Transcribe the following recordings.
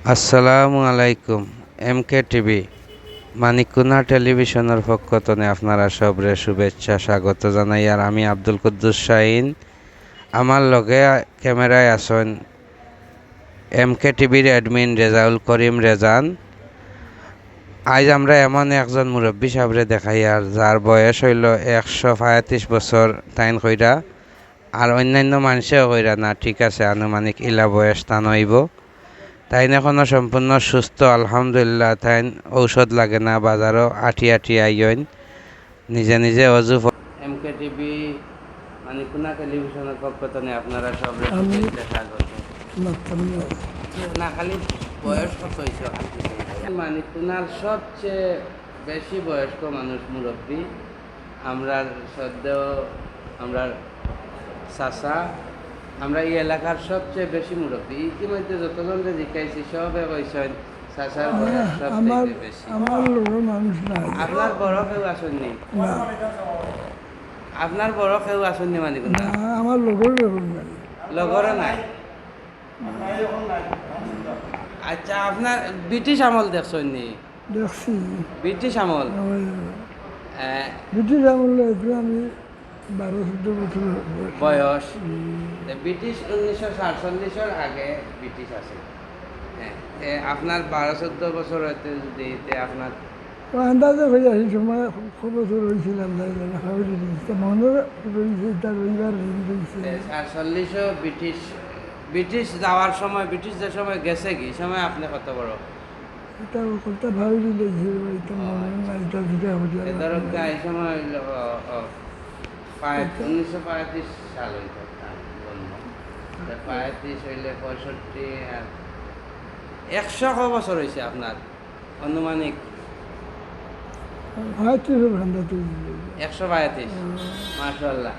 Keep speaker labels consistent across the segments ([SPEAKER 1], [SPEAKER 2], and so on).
[SPEAKER 1] আসসালামু আলাইকুম। এমকে টিভি মানিকুনা টেলিভিশনের পক্ষ থেকে আপনারা সবরে শুভেচ্ছা স্বাগত জানাই। আর আমি আব্দুল কুদ্দুস শাহিন, আমার লগে ক্যামেরায় আছেন এমকে টিভির অ্যাডমিন রেজাউল করিম রেজান। আজ আমরা এমন একজন মুরব্বী সাহেবরে দেখাই আর যার বয়স হইল 135 বছর তাইন কইরা, আর অন্যান্য মানুষেও কইরা না, ঠিক আছে, আনুমানিক ইলা বয়স তান হইব। তাইন এখনো সম্পূর্ণ সুস্থ আলহামদুলিল্লাহ। তাইন ঔষধ লাগে না, বাজারও আটি আটি আইন নিজে নিজে অজু। এমকে টিভি মানিকুনা টেলিভিশনের পক্ষ থেকে আপনারা সব স্বাগত। না খালি বয়স কত হয়েছে মানিকুনার সবচেয়ে বেশি বয়স্ক মানুষ মুরব্বী আমরা সদ্যেও আমরা চাচা, আমরা এই এলাকার সবচেয়ে বেশি মুরব্বী। ইতিমধ্যে যতজনকে জিজ্ঞাসি সবে কইছেন চাচার বয়স সবচেয়ে বেশি। আপনার বড় কেউ আসেননি? আপনার বড় কেউ আসেননি মানিকুনা?
[SPEAKER 2] আমার
[SPEAKER 1] লগরও নাই। আচ্ছা, আপনার ব্রিটিশ আমল দেখছেন নি?
[SPEAKER 2] দেখছি
[SPEAKER 1] ব্রিটিশ আমল।
[SPEAKER 2] ব্রিটিশ আমলে আমি 12-14 বছর
[SPEAKER 1] বয়স। ব্রিটিশ 1947-এর আগে ব্রিটিশ আছে। হ্যাঁ, আপনার 12-14 বছর হইতে যদি আপনার
[SPEAKER 2] আন্দাজে হয়ে আসি সময় খুব বছর হয়েছিলাম মনে রয়েছে তার রবিবার রয়েছে
[SPEAKER 1] 48 ব্রিটিশ ব্রিটিশ যাওয়ার সময়, ব্রিটিশ যে সময় গেছে কি সময় আপনি কত বড়?
[SPEAKER 2] এটা কথা ভাবি দিয়েছে
[SPEAKER 1] এই সময় 1935 সাল হইত জন্ম। 35 হইলে 65 আর 100 বছর হয়েছে আপনার আনুমানিক? 132। মাশাআল্লাহ,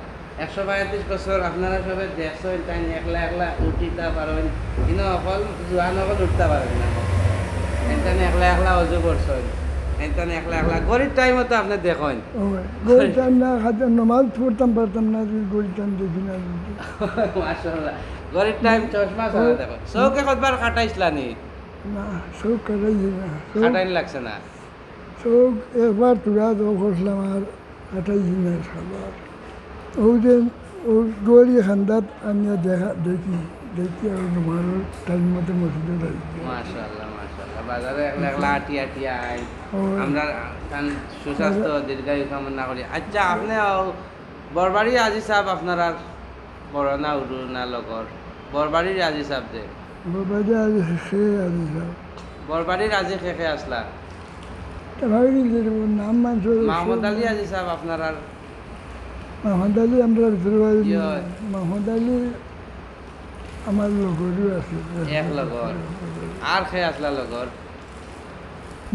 [SPEAKER 1] 132 বছর আপনারা সবাই দেখছেন। তাই একলা একলা উঠিতে পারেন, কিন্তু অকল জোয়ান অকল উঠতে পারেন না। এখানে একলা একলা অজু করছেন, এখানে একলা একলা গরিব টাইমও তো আপনি দেখেন।
[SPEAKER 2] নমাজ পড়তাম পারতাম না, গরিব টাইম দেখি না।
[SPEAKER 1] মাশাআল্লাহ, গরিব টাইম চশমা ছাড়া দেখো। চৌকে কতবার কাটাইছিলা নি?
[SPEAKER 2] না, চৌক কাটাইছি না,
[SPEAKER 1] কাটাইন লাগছে না।
[SPEAKER 2] চৌক একবার তুরা করছিলাম আর কাটাইছি না সবার। ওই যে ওই গড়ি খান্দাত আমি দেখি আর নমাজ টাইম মতো মসজিদে যাইছি।
[SPEAKER 1] মাশাআল্লাহ মাশাআল্লাহ, বাজারে একলা একলা আটি আটি আই। আমরা সুস্বাস্থ্য দীর্ঘায়ু কামনা করি। আচ্ছা, আপনি বরবাড়ি আজি সাহেব আপনার আর বড় না উরু না লগর? বরবাড়ির আজি সাহেব যে
[SPEAKER 2] বরবাড়ি আজি সে আজি সাহেব
[SPEAKER 1] বরবাড়ির আজি খেখে আসলা
[SPEAKER 2] নাম মানছো
[SPEAKER 1] মাহমুদ আলী আজি সাহেব আপনার আর?
[SPEAKER 2] মাহমুদ আলী আমরা মাহমুদ আলী আমার লগরও আছে।
[SPEAKER 1] এক লগর আর খেয়ে আসলা লগর?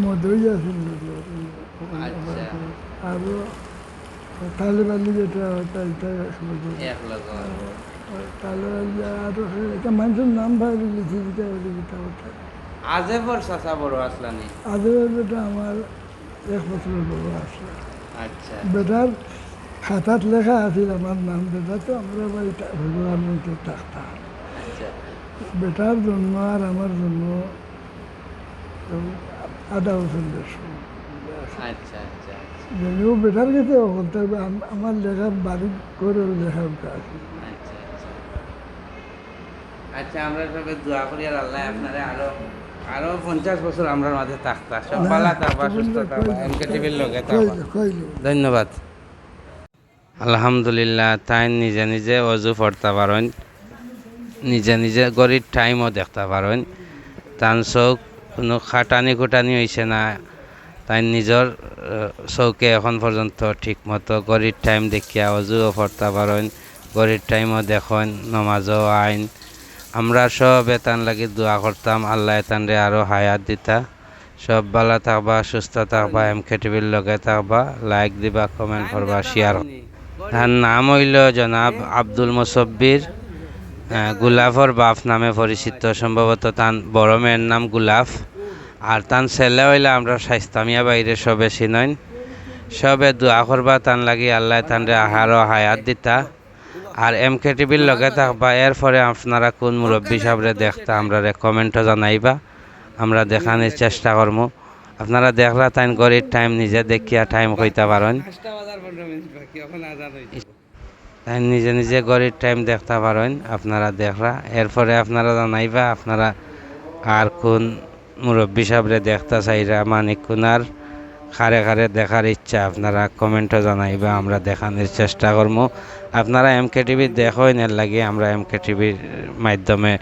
[SPEAKER 2] মধুই আছিল
[SPEAKER 1] আচ্ছা,
[SPEAKER 2] আৰু তালেব আলী যেটা
[SPEAKER 1] এক লগর।
[SPEAKER 2] তালেব আলী আৰু এটা মানুষের নাম ভাবি লিখি দিতে হবে কথা
[SPEAKER 1] আজেবর চাচা বড় আসলানি?
[SPEAKER 2] আজের বেটা আমার 1 বছরের বড় আসলে।
[SPEAKER 1] আচ্ছা,
[SPEAKER 2] বেটার খাতাত লেখা আছিল আমার নাম। বেটা তো আমরা বাড়িতে ভগবান মধ্যে থাকতাম।
[SPEAKER 1] আচ্ছা,
[SPEAKER 2] বেটার জন্ম আর আমার জন্ম আধা বছর বেশি।
[SPEAKER 1] আচ্ছা, আচ্ছা,
[SPEAKER 2] যদিও বেটার কাছে বলতে হবে আমার লেখার বাড়ি করে লেখা আছে।
[SPEAKER 1] আচ্ছা, আচ্ছা। আচ্ছা, আমরা সবাই দোয়া করি আর আল্লাহ আপনারা আরো 50 বছর আমরা মাঝে থাকতা, সব ভালো থাকবা, সুস্থ থাকবা, এমকে টিভির লগে থাকবা। ধন্যবাদ। আলহামদুলিল্লাহ, তাই নিজে নিজে অজু পড়তে পারেন, নিজে নিজে গরিব টাইমও দেখতে পারেন। তান চৌক কোনো খাটানি খুটানি হয়েছে না। তাই নিজের চৌকে এখন পর্যন্ত ঠিক মতো গরিব টাইম দেখিয়া অজুও পড়তে পারেন, গরিব টাইমও দেখেন, নমাজও আইন। আমরা সব এতান লাগি দোয়া করতাম আল্লাহ এতানরে আরও হায়াত দিতা। সব ভালো থাকবা, সুস্থ থাকবা, এমকে টিভির লগে থাকবা, লাইক দিবা, কমেন্ট করবা, শেয়ার। তার নাম হইল জনাব আব্দুল মুসব্বির, গুলাফর বাপ নামে পরিচিত। সম্ভবত তার বড় মেয়ের নাম গুলাফ, আর তার ছেলে হইলে আমরা স্বাস্থ্যামিয়া বাইরে সবে চিনইন। সবে দোয়া করবা তান লাগি আল্লাহ তানরে আহারও হায়াত দিতা। আর এমকে টিভির লগে থাকবা। এরপরে আপনারা কোন মুরব্বী সাহেবরে দেখতা আমরা কমেন্টও জানাইবা। আমরা দেখানোর চেষ্টা করবো। আপনারা দেখলা তাই গড়ির টাইম নিজে দেখিয়া টাইম কইতে পারেন, তাই নিজে নিজে গড়ির টাইম দেখতে পারেন। আপনারা দেখরা এরপরে আপনারা জানাইবা আপনারা আর কোন মুরব্বী সাহেবরে দেখতে চাইরা মানিকুনার খারে খারে দেখার ইচ্ছা আপনারা কমেন্টে জানাইবা, আমরা দেখানোর চেষ্টা করবো। আপনারা MK টিভি দেখেন, এর লাগে আমরা MK টিভির মাধ্যমে